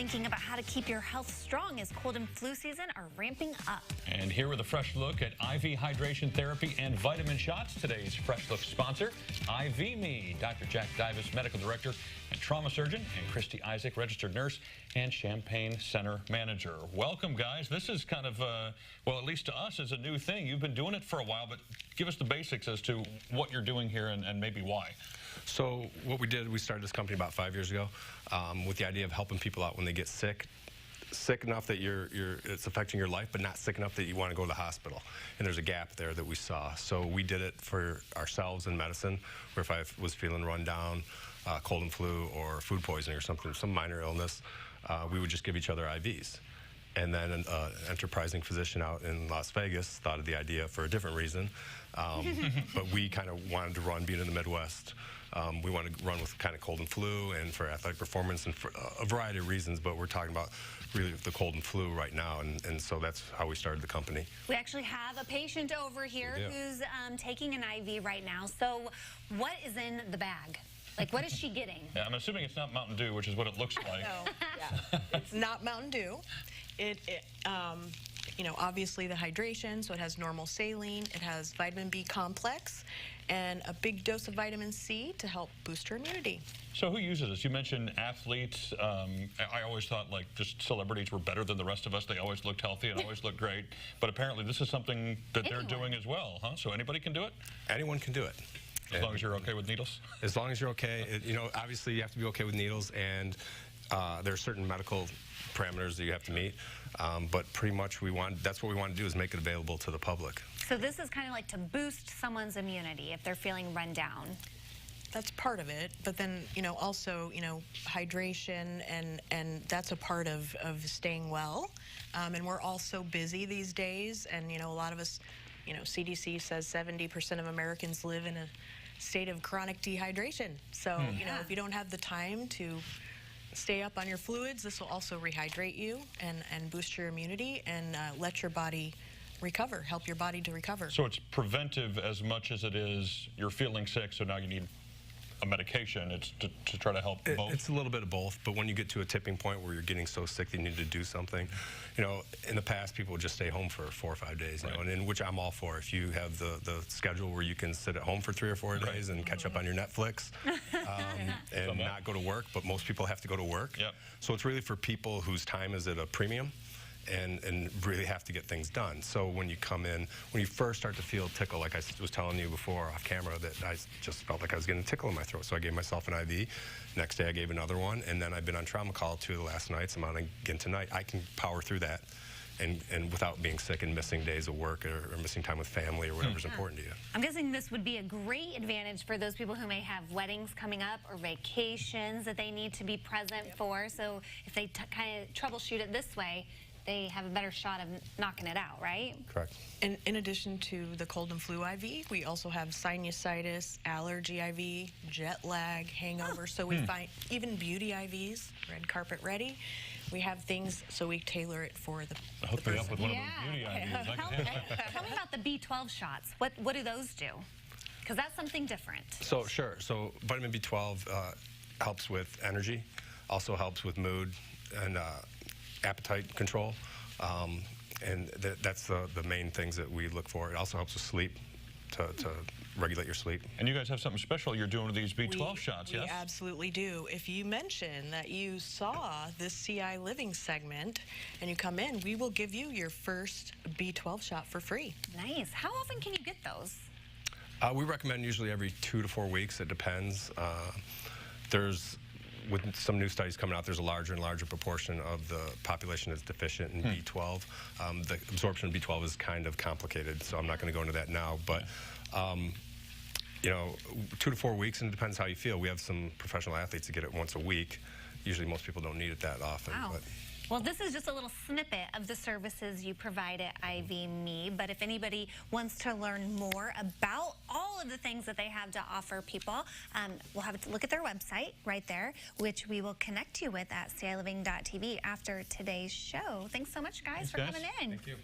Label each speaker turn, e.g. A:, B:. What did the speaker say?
A: thinking about how to keep your health strong as cold and flu season are ramping up.
B: And here with a fresh look at IV hydration therapy and vitamin shots, today's Fresh Look sponsor, IVme. Dr. Jack Davis, medical director and trauma surgeon, and Christy Isaac, registered nurse and Champaign Center manager. Welcome, guys. This is kind of, well, at least to us, is a new thing. You've been doing it for a while, but give us the basics as to what you're doing here and maybe why.
C: So what we did, we started this company about 5 years ago with the idea of helping people out when they get sick enough that it's affecting your life, but not sick enough that you want to go to the hospital. And there's a gap there that we saw. So we did it for ourselves in medicine, where if I was feeling run down, cold and flu, or food poisoning or something, some minor illness, we would just give each other IVs. And then an enterprising physician out in Las Vegas thought of the idea for a different reason. But we kind of wanted to run, being in the Midwest, we wanted to run with kind of cold and flu and for athletic performance and for a variety of reasons, but we're talking about really the cold and flu right now, and so that's how we started the company.
A: We actually have a patient over here who's taking an IV right now. So what is in the bag? Like, what is she getting?
B: Yeah, I'm assuming it's not Mountain Dew, which is what it looks like.
D: No, yeah. It's not Mountain Dew. You know, obviously the hydration, so it has normal saline, it has vitamin B complex, and a big dose of vitamin C to help boost her immunity.
B: So who uses this? You mentioned athletes. I always thought like just celebrities were better than the rest of us. They always looked healthy and always looked great. But apparently this is something that they're doing as well, huh? So anybody can do it?
C: Anyone can do it.
B: As long as you're okay with needles? As
C: long as you're okay. You know, obviously you have to be okay with needles, and there are certain medical parameters that you have to meet. But pretty much that's what we want to do, is make it available to the public.
A: So this is kind of like to boost someone's immunity if they're feeling run down.
D: That's part of it, but then, you know, also, you know, hydration, and that's a part of staying well. And we're all so busy these days, and, you know, a lot of us, you know, CDC says 70% of Americans live in a state of chronic dehydration. So, you know, if you don't have the time to stay up on your fluids, this will also rehydrate you and boost your immunity and let your body recover, help your body to recover.
B: So it's preventive as much as it is you're feeling sick, so now you need a medication. It's to try to help both? It's
C: a little bit of both, but when you get to a tipping point where you're getting so sick that you need to do something, you know, in the past people would just stay home for 4 or 5 days, you know, and in which I'm all for. If you have the schedule where you can sit at home for 3 or 4 days and catch up on your Netflix and not go to work, but most people have to go to work.
B: Yep.
C: So it's really for people whose time is at a premium and really have to get things done. So when you come in, when you first start to feel tickle, like I was telling you before off camera, that I just felt like I was getting a tickle in my throat. So I gave myself an IV. Next day I gave another one, and then I've been on trauma call 2 of the last nights. I'm on again tonight. I can power through that and without being sick and missing days of work or missing time with family or whatever's important to you.
A: I'm guessing this would be a great advantage for those people who may have weddings coming up or vacations that they need to be present for. So if they kind of troubleshoot it this way, they have a better shot of knocking it out, right?
C: Correct.
D: And in addition to the cold and flu IV, we also have sinusitis, allergy IV, jet lag, hangover. So we find even beauty IVs, red carpet ready. We have things, so we tailor it for the
B: Hook me up with one of those beauty IVs.
A: Tell me about the B12 shots. What do those do? Because that's something different.
C: So sure. So vitamin B12 helps with energy, also helps with mood and appetite control, and that's the main things that we look for. It also helps with sleep, to regulate your sleep.
B: And you guys have something special you're doing with these B12 shots, yes?
D: We absolutely do. If you mention that you saw this ciLiving segment and you come in, we will give you your first B12 shot for free.
A: Nice. How often can you get those?
C: We recommend usually every 2 to 4 weeks. It depends. With some new studies coming out, there's a larger and larger proportion of the population that's deficient in B12. The absorption of B12 is kind of complicated, so I'm not going to go into that now. But, you know, 2 to 4 weeks, and it depends how you feel. We have some professional athletes that get it once a week. Usually most people don't need it that often.
A: Wow.
C: But
A: well, this is just a little snippet of the services you provide at IVme, but if anybody wants to learn more about all of the things that they have to offer people, we'll have to look at their website right there, which we will connect you with at ciLiving.tv after today's show. Thanks so much, guys, for coming in.
B: Thank you.